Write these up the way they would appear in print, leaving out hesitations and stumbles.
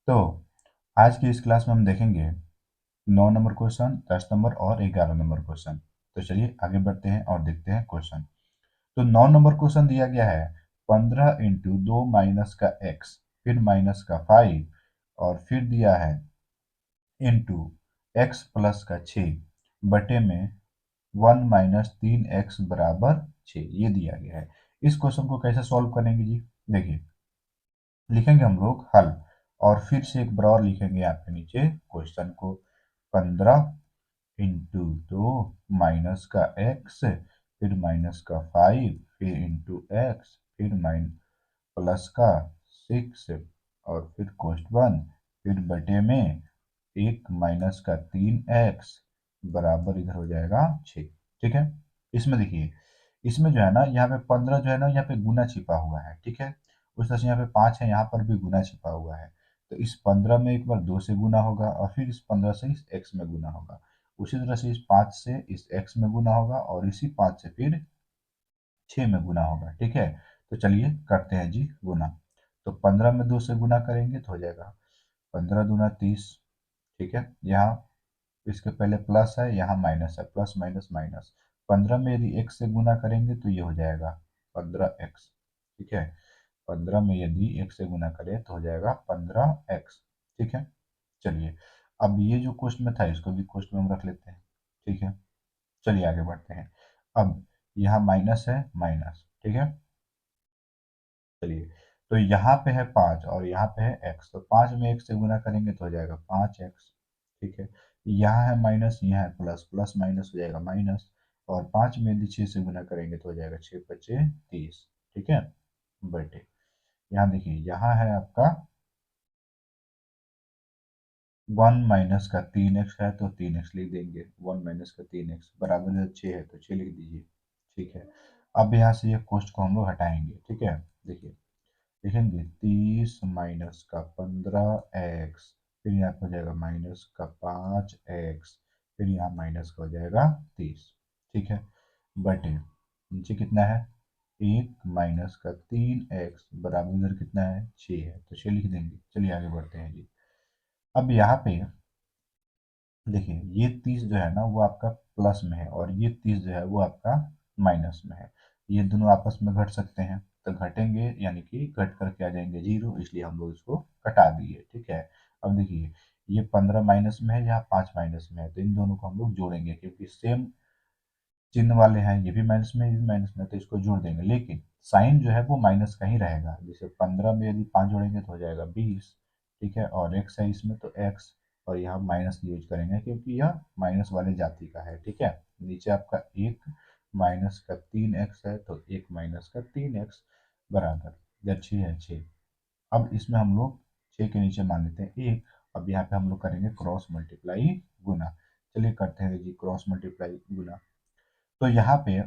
तो आज की इस क्लास में हम देखेंगे 9 नंबर क्वेश्चन, 10 नंबर और 11 नंबर क्वेश्चन। तो चलिए आगे बढ़ते हैं और देखते हैं क्वेश्चन। तो 9 नंबर क्वेश्चन दिया गया है 15 इंटू 2 माइनस का एक्स, फिर माइनस का 5 और फिर दिया है इंटू एक्स प्लस का 6 बटे में 1 माइनस 3x बराबर 6, ये दिया गया है। इस क्वेश्चन को कैसे सॉल्व करेंगे जी? देखिए, लिखेंगे हम लोग हल और फिर से एक बार और लिखेंगे यहाँ पे नीचे क्वेश्चन को। 15 इंटू 2 माइनस का एक्स, फिर माइनस का 5, फिर इंटू एक्स, फिर प्लस का 6 और फिर कोष्ट 1, फिर बटे में 1 माइनस का 3x बराबर इधर हो जाएगा 6। ठीक है, इसमें देखिए, इसमें जो है ना, यहाँ पे 15 जो है ना, यहाँ पे गुना छिपा हुआ है। ठीक है, उस तरह से यहाँ पे 5 है, यहाँ पर भी गुना छिपा हुआ है। तो इस 15 में एक बार 2 से गुना होगा और फिर इस 15 से इस x में गुना होगा। उसी तरह से इस 5 से इस x में गुना होगा और इसी 5 से फिर 6 में गुना होगा। ठीक है, तो चलिए करते हैं जी गुना। तो 15 में 2 से गुना करेंगे तो हो जाएगा 15 दूना 30। ठीक है, यहाँ इसके पहले प्लस है, यहाँ माइनस है, प्लस माइनस माइनस। 15 में यदि x से गुना करेंगे तो ये हो जाएगा 15x। ठीक है, 15 में यदि x से गुना करें तो हो जाएगा 15x। ठीक है, चलिए अब ये जो क्वेश्चन में था इसको भी क्वेश्चन में हम रख लेते हैं। ठीक है, चलिए आगे बढ़ते हैं। अब यहाँ माइनस है माइनस। ठीक है, चलिए, तो यहाँ पे है 5 और यहाँ पे है x, तो 5 में x से गुना करेंगे तो हो जाएगा 5x। ठीक है, यहाँ है माइनस, यहाँ है प्लस, प्लस माइनस हो जाएगा माइनस, और 5 में यदि 6 से गुना करेंगे तो हो जाएगा 6 पचे 30। ठीक है, बटे यहाँ देखिए, यहाँ है आपका 1 माइनस का 3x है तो 3x लिख देंगे। 1 माइनस का 3x बराबर 6 है तो 6 लिख दीजिए। ठीक है, अब यहाँ से ये कोष्ट को हम लोग हटाएंगे। ठीक है, देखिए, लिखेंगे 30 माइनस का 15x, फिर यहाँ पे हो जाएगा माइनस का 5x, फिर यहाँ माइनस का हो जाएगा 30। ठीक है, बटे नीचे कितना है 1 माइनस का 3x बराबर इधर कितना है 6 है तो 6 लिख देंगे। चलिए आगे बढ़ते हैं जी। अब यहाँ पे देखिए, ये 30 जो है ना वो आपका प्लस में है और ये 30 जो है वो आपका माइनस में है। ये दोनों आपस में घट सकते हैं तो घटेंगे, यानी कि घट करके आ जाएंगे 0, इसलिए हम लोग इसको घटा दिए। ठीक है, अब देखिए, ये 15 माइनस में है, यहाँ 5 माइनस में है, तो इन दोनों को हम लोग जोड़ेंगे क्योंकि सेम चिन्ह वाले हैं। ये भी माइनस में, ये भी माइनस में, तो इसको जोड़ देंगे, लेकिन साइन जो है वो माइनस का ही रहेगा। जैसे 15 में यदि 5 जोड़ेंगे तो हो जाएगा 20। ठीक है, और x है इसमें तो x, और यहाँ माइनस यूज करेंगे क्योंकि यह माइनस वाले जाति का है। ठीक है, नीचे आपका 1 माइनस का 3x है तो 1 माइनस का 3x बराबर इधर 6 है 6। अब इसमें हम लोग 6 के नीचे मान लेते हैं 1। अब यहाँ पे हम लोग करेंगे क्रॉस मल्टीप्लाई गुना। चलिए करते हैं जी क्रॉस मल्टीप्लाई गुना। तो यहाँ पे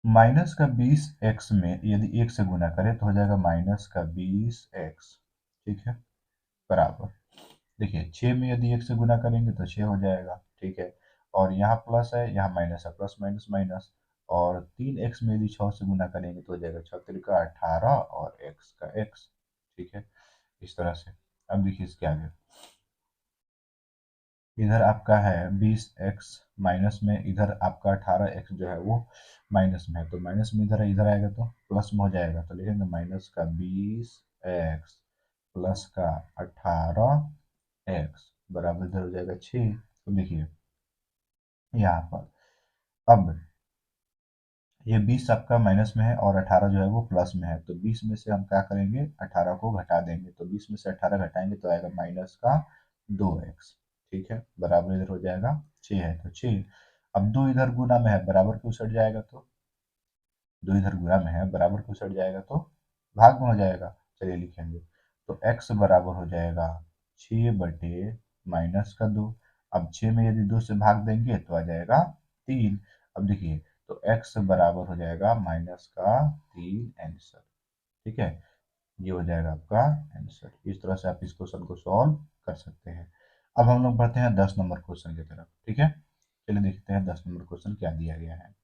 माइनस का 20x में यदि 1 से गुना करें तो हो जाएगा माइनस का 20x। ठीक है, बराबर देखिए 6 में यदि 1 से गुना करेंगे तो 6 हो जाएगा। ठीक है, और यहाँ प्लस है, यहाँ माइनस है, प्लस माइनस माइनस, और 3x में यदि 6 से गुना करेंगे तो हो जाएगा 6 का 18 और x का x। ठीक है, इस तरह से। अब देखिए इसके आगे, इधर आपका है 20x माइनस में, इधर आपका 18x जो है वो माइनस में है, तो माइनस में इधर आएगा तो प्लस में हो जाएगा, तो लिखेंगे माइनस का 20x प्लस का 18x बराबर इधर हो जाएगा 6। तो देखिए यहाँ पर अब ये 20 आपका माइनस में है और 18 जो है वो प्लस में है, तो 20 में से हम क्या करेंगे 18 को घटा देंगे, तो 20 में से 18 घटाएंगे तो आएगा माइनस का 2x। ठीक है, बराबर इधर हो जाएगा 6 है तो 6। अब 2 इधर गुना में है, बराबर क्यों सट जाएगा, तो 2 इधर गुना में है बराबर क्यों सट जाएगा, तो भाग में हो जाएगा। चलिए लिखेंगे, तो x बराबर हो जाएगा 6 बटे माइनस का 2। अब 6 में यदि 2 से भाग देंगे तो आ जाएगा 3। अब देखिए, तो x बराबर हो जाएगा माइनस का 3 आंसर। ठीक है, ये हो जाएगा आपका आंसर। इस तरह से आप इस क्वेश्चन को सॉल्व कर सकते हैं। अब हम लोग बढ़ते हैं 10 नंबर क्वेश्चन की तरफ। ठीक है, चलिए देखते हैं 10 नंबर क्वेश्चन क्या दिया गया है।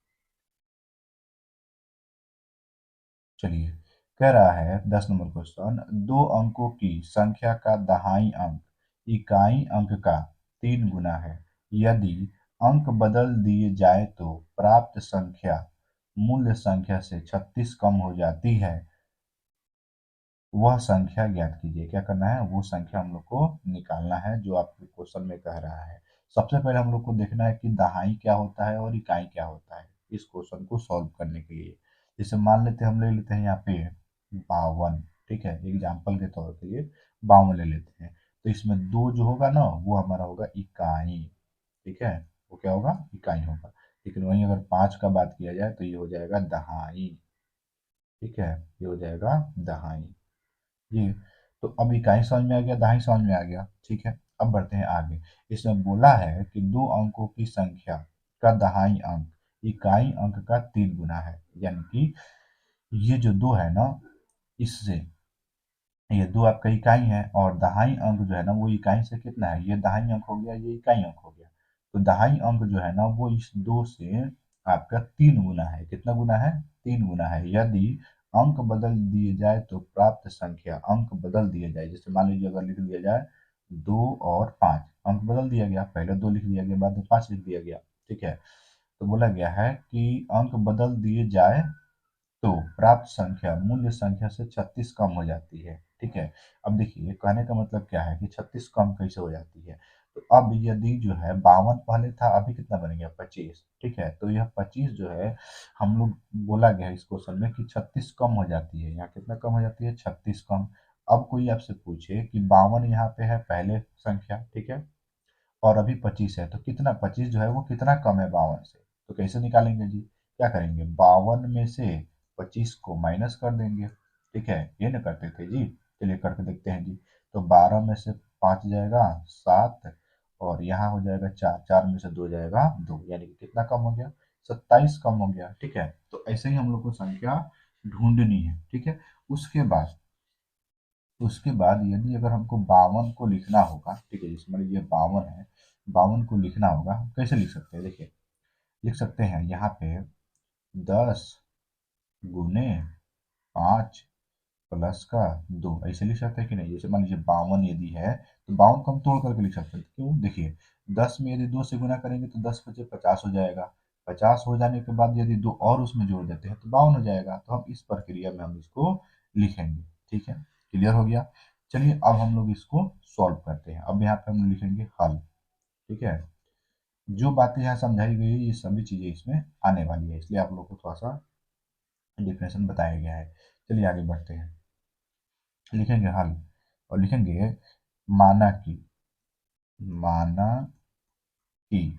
चलिए, कह रहा है 10 नंबर क्वेश्चन, दो अंकों की संख्या का दहाई अंक इकाई अंक का 3 गुना है। यदि अंक बदल दिए जाए तो प्राप्त संख्या मूल्य संख्या से 36 कम हो जाती है। वह संख्या ज्ञात कीजिए। क्या करना है? वो संख्या हम लोग को निकालना है जो आपके क्वेश्चन में कह रहा है। सबसे पहले हम लोग को देखना है कि दहाई क्या होता है और इकाई क्या होता है इस क्वेश्चन को सॉल्व करने के लिए। जैसे मान लेते हैं, हम ले लेते हैं यहाँ पे 52, ठीक है, एग्जाम्पल के तौर पे ये 52 ले लेते हैं। तो इसमें दो जो होगा ना वो हमारा होगा इकाई, ठीक है, वो क्या होगा? इकाई होगा। लेकिन वहीं अगर 5 का बात किया जाए तो ये हो जाएगा दहाई, ठीक है, ये हो जाएगा दहाई। ये तो अब इकाई समझ में आ गया, दहाई समझ में आ गया, ठीक है। अब बढ़ते हैं आगे। इसमें बोला है कि दो अंकों की संख्या का दहाई अंक इकाई अंक का 3 गुना है। यानी कि ये जो दो है ना, इससे ये दो आपका इकाई है और दहाई अंक जो है ना वो इकाई से कितना है? ये दहाई अंक हो गया, ये इकाई अंक हो गया। तो दहाई अंक जो है ना वो इस दो से आपका 3 गुना है। कितना गुना है? 3 गुना है। यदि अंक बदल दिए जाए तो प्राप्त संख्या, अंक बदल दिए जाए, जैसे मान लीजिए अगर लिख दिया जाए 2 और 5, अंक बदल दिया गया, पहले 2 लिख दिया गया, बाद में 5 लिख दिया गया, ठीक है। तो बोला गया है कि अंक बदल दिए जाए तो प्राप्त संख्या मूल्य संख्या से 36 कम हो जाती है, ठीक है। अब देखिए कहने का मतलब क्या है कि 36 कम कैसे हो जाती है। तो अब यदि जो है 52 पहले था, अभी कितना बन गया? 25, ठीक है। तो यह 25 जो है हम लोग, बोला गया है इस क्वेश्चन में कि 36 कम हो जाती है। यहाँ कितना कम हो जाती है? 36 कम। अब कोई आपसे पूछे कि 52 यहाँ पे है पहले संख्या, ठीक है, और अभी 25 है, तो कितना 25 जो है वो कितना कम है 52 से? तो कैसे निकालेंगे जी? क्या करेंगे? 52 में से 25 को माइनस कर देंगे, ठीक है, ये ना करते थे जी। चलिए करके देखते हैं जी। तो 12 में से 5 जाएगा 7, और यहाँ हो जाएगा 4, 4 में से 2 जाएगा 2, यानी कि कितना कम हो गया? 27 कम हो गया, ठीक है। तो ऐसे ही हम लोग को संख्या ढूंढनी है, ठीक है। उसके बाद उसके बाद यदि अगर हमको 52 को लिखना होगा, ठीक है, जिसमें ये 52 है, 52 को लिखना होगा, कैसे लिख सकते हैं? देखिए लिख सकते हैं यहाँ पे 10 गुने 5 प्लस का 2, ऐसे लिख सकते हैं कि नहीं? जैसे मान लीजिए 52 यदि है तो 52 को हम तोड़ करके लिख सकते हैं। क्यों? देखिए 10 में यदि 2 से गुना करेंगे तो 10 बचे 50 हो जाएगा। 50 हो जाने के बाद यदि 2 और उसमें जोड़ देते हैं तो 52 हो जाएगा। तो हम इस प्रक्रिया में हम इसको लिखेंगे, ठीक है। क्लियर हो गया? चलिए अब हम लोग इसको सॉल्व करते हैं। अब यहाँ पे हम लिखेंगे हल, ठीक है। जो बातें यहाँ समझाई गई है ये सभी चीजें इसमें आने वाली है, इसलिए आप लोग को थोड़ा सा डिफरेंशन बताया गया है। चलिए आगे बढ़ते हैं। लिखेंगे हल और लिखेंगे माना कि, माना कि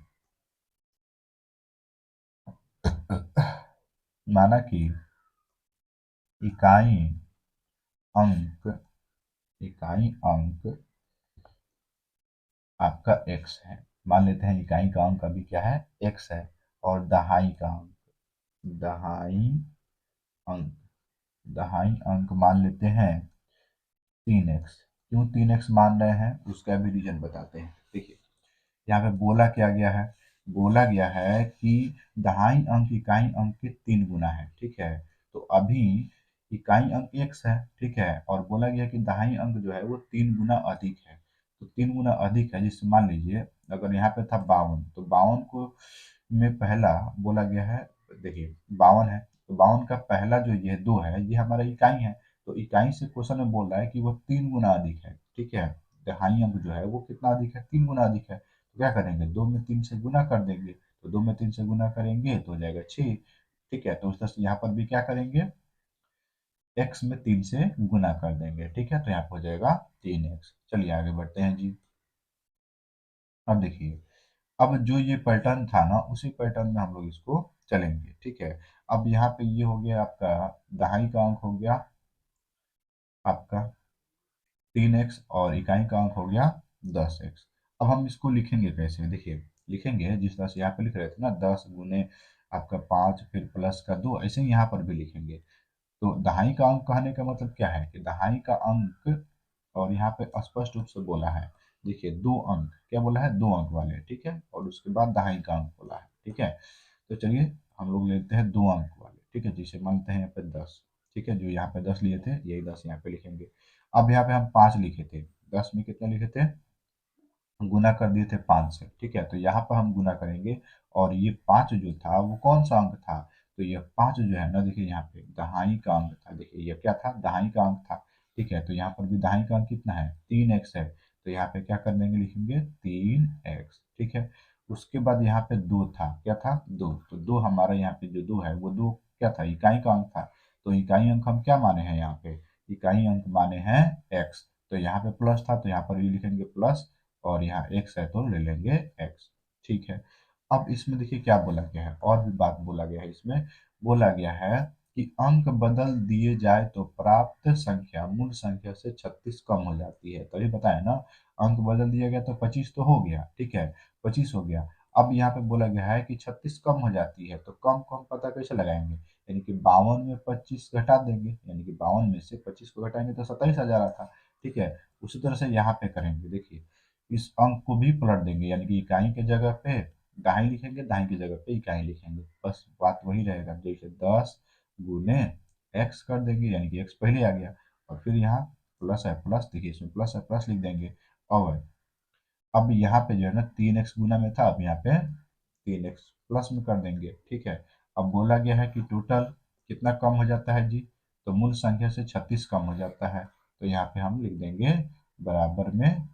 माना कि इकाई अंक इकाई अंक आपका x है। मान लेते हैं इकाई का अंक अभी क्या है? x है। और दहाई का अंक, दहाई अंक दहाई अंक मान लेते हैं 3x। क्यों 3x मान रहे हैं उसका भी रीजन बताते हैं। देखिए यहाँ पे बोला क्या गया है? बोला गया है कि दहाई अंक इकाई अंक के 3 गुना है, ठीक है। तो अभी इकाई अंक x है, ठीक है, और बोला गया कि दहाई अंक जो है वो 3 गुना अधिक है। तो 3 गुना अधिक है, जिससे मान लीजिए अगर यहाँ पे था 52, तो 52 को में पहला बोला गया है, देखिए 52 है, तो 52 का पहला जो ये 2 है ये हमारा इकाई है। तो इकाई से क्वेश्चन में बोल रहा है कि वो 3 गुना अधिक है, ठीक है। दहाई अंक जो है वो कितना अधिक है? 3 गुना अधिक है। तो क्या करेंगे? 2 में 3 से गुना कर देंगे। तो 2 में 3 से गुना करेंगे तो हो जाएगा 6, ठीक है। तो उस तरह से यहाँ पर भी क्या करेंगे? x में 3 से गुना कर देंगे, ठीक है। तो यहाँ पर हो जाएगा 3x। चलिए आगे बढ़ते हैं जी। अब देखिए, अब जो ये पैटर्न था ना उसी पैटर्न में हम लोग इसको चलेंगे, ठीक है। अब यहाँ पे ये हो गया आपका दहाई का अंक हो गया आपका 3x, और इकाई का अंक हो गया 10x। अब हम इसको लिखेंगे कैसे? देखिए लिखेंगे जिस तरह से यहाँ पे लिख रहे थे ना, 10 गुने आपका 5 फिर प्लस का 2, ऐसे ही यहाँ पर भी लिखेंगे। तो दहाई का अंक कहने का मतलब क्या है कि दहाई का अंक, और यहाँ पे स्पष्ट रूप से बोला है, देखिए 2 अंक, क्या बोला है? 2 अंक वाले, ठीक है, और उसके बाद दहाई का अंक बोला है, ठीक है। तो चलिए हम लोग लेते हैं 2 अंक वाले, ठीक है, जिसे मानते हैं यहाँ पे 10, ठीक है, जो यहाँ पे 10 लिए थे यही 10 यहाँ पे लिखेंगे। अब यहाँ पे हम 5 लिखे थे, 10 में कितने लिखे थे, गुना कर दिए थे 5 से, ठीक है। तो यहाँ पर हम गुना करेंगे और ये 5 जो था वो कौन सा अंक था, तो ये 5 जो है ना, देखिए यहाँ पे दहाई का अंक था, देखिए ये क्या था, दहाई का अंक था, ठीक है। तो यहाँ पर भी दहाई का अंक कितना है, 3x है, तो यहाँ पे क्या कर देंगे, लिखेंगे 3x, ठीक है। उसके बाद यहाँ पे 2 था, क्या था, 2, तो 2 हमारा यहाँ पे जो 2 है वो 2 क्या था, इकाई का अंक था, तो इकाई अंक हम क्या माने हैं यहाँ पे, इकाई अंक माने हैं x, तो यहाँ पे प्लस था तो यहाँ पर भी लिखेंगे प्लस, और यहाँ x है तो ले लेंगे x, ठीक है। अब इसमें देखिए क्या बोला गया है, और भी बात बोला गया है इसमें, बोला गया है कि अंक बदल दिए जाए तो प्राप्त संख्या मूल संख्या से 36 कम हो जाती है, तभी बताया ना, अंक बदल दिया गया तो 25 तो हो गया, ठीक है, 25 हो गया। अब यहाँ पे बोला गया है कि 36 कम हो जाती है, तो कम कम पता कैसे लगाएंगे, यानी कि 52 में 25 घटा देंगे, यानी कि 52 में से 25 को घटाएंगे तो 27 आ जा रहा था, ठीक है। उसी तरह से यहाँ पे करेंगे, देखिए इस अंक को भी पलट देंगे, यानी कि इकाई के जगह पे दहाई लिखेंगे, दहाई की जगह पे इकाई लिखेंगे, बस बात वही रहेगा, जैसे 10 गुने x कर देंगे, यानी कि x पहले आ गया, और फिर यहाँ प्लस है, प्लस देखिए इसमें प्लस है, प्लस लिख देंगे, और अब यहाँ पे जो है ना 3x गुना में था, अब यहाँ पे 3x प्लस में कर देंगे, ठीक है। अब बोला गया है कि टोटल कितना कम हो जाता है जी, तो मूल संख्या से 36 कम हो जाता है, तो यहाँ पे हम लिख देंगे बराबर में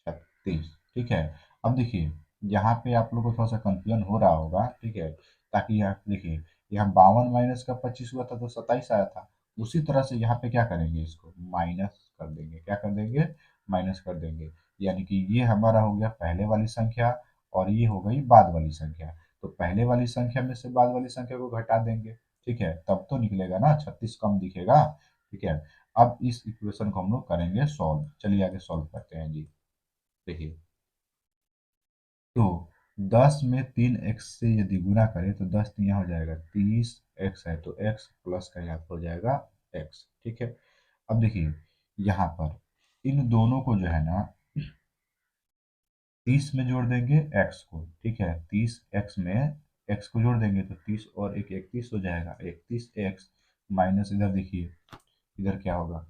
36, ठीक है। अब देखिए यहाँ पे आप लोग को थोड़ा सा कंफ्यूजन हो रहा होगा, ठीक है, ताकि यहाँ देखिए यहाँ 52 माइनस का 25 हुआ था तो 27 आया था, उसी तरह से यहाँ पे क्या करेंगे, इसको माइनस कर देंगे, क्या कर देंगे, माइनस कर देंगे, यानी कि ये हमारा हो गया पहले वाली संख्या और ये हो गई बाद वाली संख्या, तो पहले वाली संख्या में से बाद वाली संख्या को घटा देंगे, ठीक है, तब तो निकलेगा ना, 36 कम दिखेगा, ठीक है। अब इस इक्वेशन को हम लोग करेंगे सॉल्व, चलिए आगे सॉल्व करते हैं जी। देखिए तो 10 में 3x से यदि गुना करें तो 10 यहाँ हो जाएगा 30x है, तो x प्लस का यहाँ पर हो जाएगा x, ठीक है। अब देखिए यहाँ पर इन दोनों को जो है ना 30 में जोड़ देंगे x को, ठीक है, 30x में x को जोड़ देंगे तो 30 और एक 31 हो जाएगा, 31x माइनस इधर देखिए इधर क्या होगा,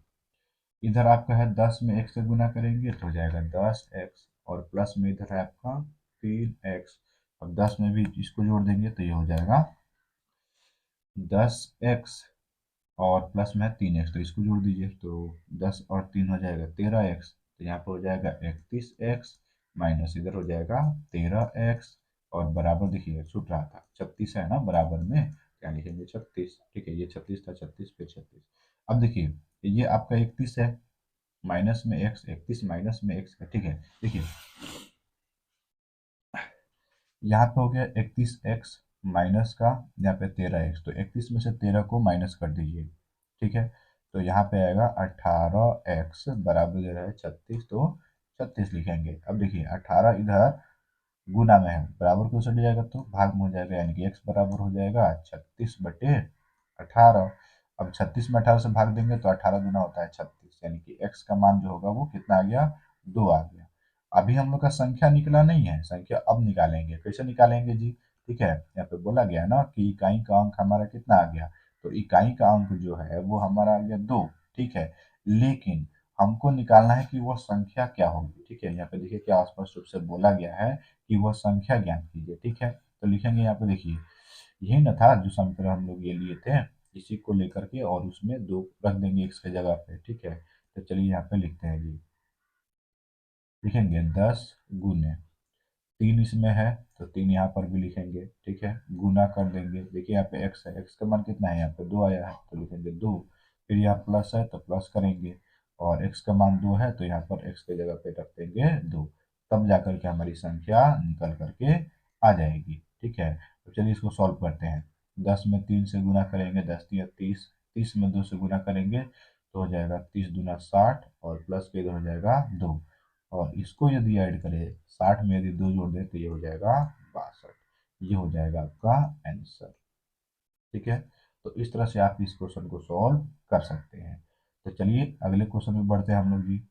इधर आपका है 10 में x से गुना करेंगे तो हो जाएगा 10x, और प्लस में इधर है आपका 3x, अब 10 में भी इसको जोड़ देंगे तो ये हो जाएगा 10x, और प्लस में है 3x, तो इसको जोड़ दीजिए तो 10 और 3 हो जाएगा 13x, तो यहाँ पर हो जाएगा 31x, माइनस इधर हो जाएगा 13x, और बराबर देखिए छूट रहा था 36 है ना बराबर में, क्या लिखेंगे 36, ठीक है, ये 36 था, 36 पे 36। अब देखिए ये आपका 31 है, माइनस में x, 31 माइनस में x है, ठीक है। देखिए यहाँ पे हो गया 31x माइनस का यहाँ पे 13x, तो 31 में से 13 को माइनस कर दीजिए, ठीक है। तो यहाँ पे आएगा 18x बराबर दे रहा है 36, तो 36 लिखेंगे। अब देखिए 18 इधर गुना में है, बराबर क्यों सट जाएगा तो भाग में हो जाएगा, यानी कि x बराबर हो जाएगा 36/18। अब 36 में 18 से भाग देंगे तो 18 गुना होता है 36, यानी कि x का मान जो होगा वो कितना आ गया, 2 आ गया। अभी हम लोग का संख्या निकला नहीं है, संख्या अब निकालेंगे, कैसे निकालेंगे जी, ठीक है। यहाँ पे बोला गया ना कि इकाई का अंक हमारा कितना आ गया, तो इकाई का अंक जो है वो हमारा आ गया 2, ठीक है, लेकिन हमको निकालना है कि वो संख्या क्या होगी, ठीक है। यहाँ पे देखिए क्या स्पष्ट रूप से बोला गया है कि वह संख्या ज्ञात कीजिए, ठीक है। तो लिखेंगे यहाँ पे देखिए यही ना था जो समीकरण हम लोग ये लिए थे, इसी को लेकर के और उसमें 2 रख देंगे x की जगह पे, ठीक है। तो चलिए यहाँ पे लिखते हैं जी, लिखेंगे 10 गुने 3 इसमें है तो 3 यहाँ पर भी लिखेंगे, ठीक है, गुना कर देंगे, देखिए यहाँ पे x है, x का मान कितना है, यहाँ पे 2 आया है तो लिखेंगे 2, फिर यहाँ प्लस है तो प्लस करेंगे, और x का मान 2 है तो यहाँ पर x की जगह पे रख देंगे 2, तब जाकर के हमारी संख्या निकल करके आ जाएगी, ठीक है। तो चलिए इसको सॉल्व करते हैं, 10 में 3 से गुना करेंगे, 10 3 30, 30 में 2 से गुना करेंगे तो हो जाएगा 30 दूना 60, और प्लस के इधर हो जाएगा 2, और इसको यदि ऐड करें 60 में यदि 2 जोड़ दें तो ये हो जाएगा 62, ये हो जाएगा आपका आंसर, ठीक है। तो इस तरह से आप इस क्वेश्चन को सॉल्व कर सकते हैं। तो चलिए अगले क्वेश्चन में बढ़ते हैं हम लोग जी।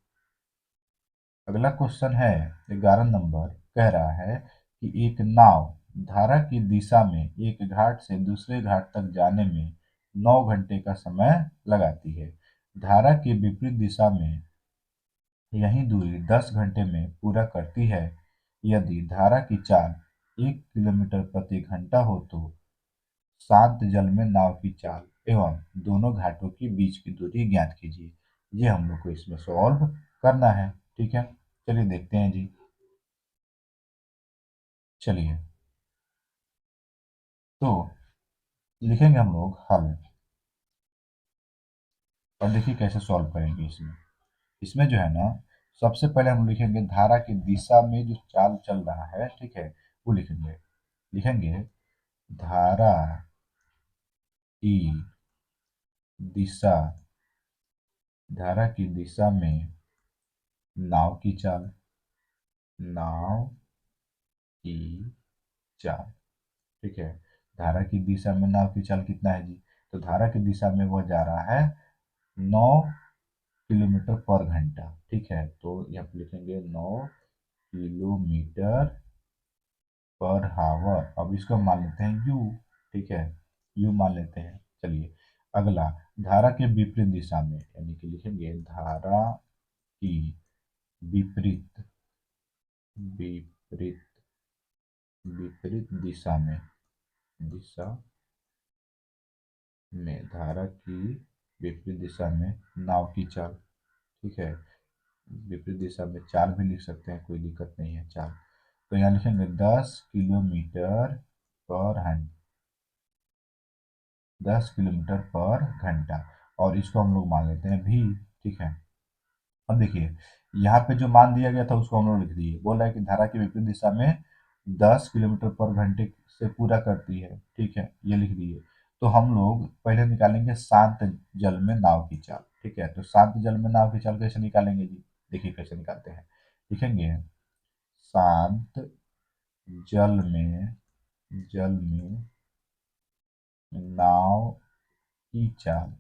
अगला क्वेश्चन है 11 नंबर, कह रहा है कि एक नाव धारा की दिशा में एक घाट से दूसरे घाट तक जाने में 9 घंटे का समय लगाती है। धारा के विपरीत दिशा में यही दूरी 10 घंटे में पूरा करती है। यदि धारा की चाल 1 किलोमीटर प्रति घंटा हो तो शांत जल में नाव की चाल एवं दोनों घाटों के बीच की दूरी ज्ञात कीजिए। ये हम लोग को इसमें सॉल्व करना है। ठीक है, चलिए देखते हैं जी। चलिए, तो लिखेंगे हम लोग हल, और देखिए कैसे सॉल्व करेंगे इसमें। इसमें जो है ना, सबसे पहले हम लिखेंगे धारा की दिशा में जो चाल चल रहा है, ठीक है, वो लिखेंगे। लिखेंगे धारा की दिशा, धारा की दिशा में नाव की चाल, नाव की चाल, ठीक है। धारा की दिशा में नाव की चाल कितना है जी? तो धारा की दिशा में वह जा रहा है 9 किलोमीटर पर घंटा, ठीक है। तो यहाँ पे लिखेंगे 9 किलोमीटर पर हावर। अब इसको मान लेते हैं यू, ठीक है, यू मान लेते हैं। चलिए, अगला, धारा के विपरीत दिशा में, यानी कि लिखेंगे धारा की विपरीत, विपरीत, विपरीत दिशा में, दिशा में, धारा की विपरीत दिशा में नाव की चाल, ठीक है। विपरीत दिशा में चाल भी लिख सकते हैं, कोई दिक्कत नहीं है, चाल। तो यहाँ लिखेंगे 10 किलोमीटर पर 10 किलोमीटर पर घंटा, और इसको हम लोग मान लेते हैं भी, ठीक है। अब देखिए, यहाँ पे जो मान दिया गया था उसको हम लोग लिख दिए। बोल रहा है कि धारा की विपरीत दिशा में 10 किलोमीटर पर घंटे से पूरा करती है, ठीक है, ये लिख दिए। तो हम लोग पहले निकालेंगे शांत जल में नाव की चाल, ठीक है। तो शांत जल में नाव की चाल कैसे निकालेंगे जी? देखिए कैसे निकालते हैं। लिखेंगे शांत जल में, जल में नाव की चाल,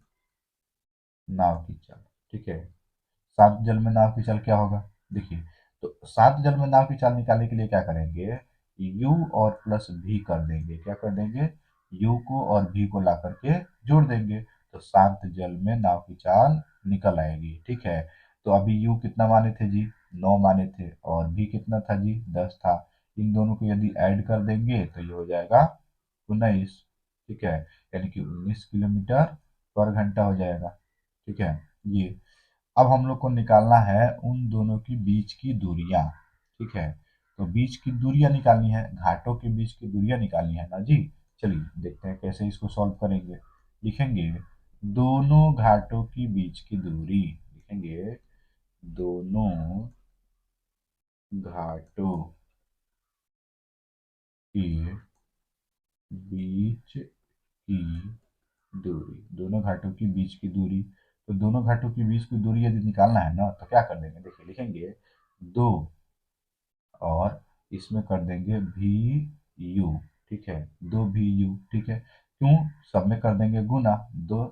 नाव की चाल, ठीक है। शांत जल में नाव की चाल क्या होगा? देखिए, तो शांत जल में नाव की चाल निकालने के लिए क्या करेंगे? u और प्लस v कर देंगे। क्या कर देंगे? u को और v को ला करके जोड़ देंगे, तो शांत जल में नाव की चाल निकल आएगी, ठीक है। तो अभी u कितना माने थे जी? 9 माने थे, और v कितना था जी? 10 था। इन दोनों को यदि ऐड कर देंगे तो ये हो जाएगा 19, ठीक है, यानी कि 19 किलोमीटर पर घंटा हो जाएगा, ठीक है। ये, अब हम लोग को निकालना है उन दोनों की बीच की दूरियां, ठीक है। तो बीच की दूरियां निकालनी है, घाटों के बीच की दूरियां निकालनी है ना जी। चलिए देखते हैं कैसे इसको सॉल्व करेंगे। लिखेंगे दोनों घाटों की बीच की दूरी, लिखेंगे दोनों घाटों के बीच की दूरी, दोनों घाटों की बीच की दूरी। तो दोनों घाटों की बीच की दूरी यदि निकालना है ना, तो क्या कर देंगे? देखिए, लिखेंगे 2 और इसमें कर देंगे भी यू, ठीक है, 2 भी यू, ठीक है। क्यों? सब में कर देंगे गुना, दो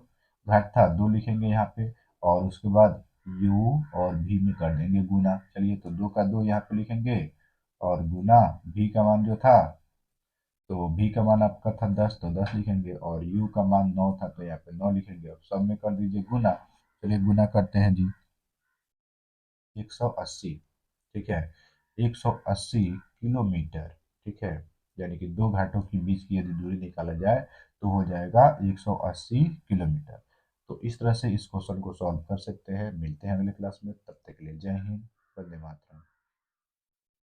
घाट था, 2 लिखेंगे यहाँ पे, और उसके बाद यू और भी में कर देंगे गुना। चलिए, तो 2 का 2 यहाँ पे लिखेंगे, और गुना भी का मान जो था, तो भी का मान आपका था 10, तो 10 लिखेंगे, और यू का मान 9 था, तो यहाँ पे 9 लिखेंगे। अब सब में कर दीजिए गुना। चलिए गुना करते हैं जी। 180, ठीक है, 180 किलोमीटर, ठीक है, यानी कि दो घाटों के बीच की यदि दूरी निकाला जाए तो हो जाएगा 180 किलोमीटर। तो इस तरह से इस क्वेश्चन को सॉल्व कर सकते हैं। मिलते हैं अगले क्लास में, तब तक के लिए जय हिंद, वंदे मातरम।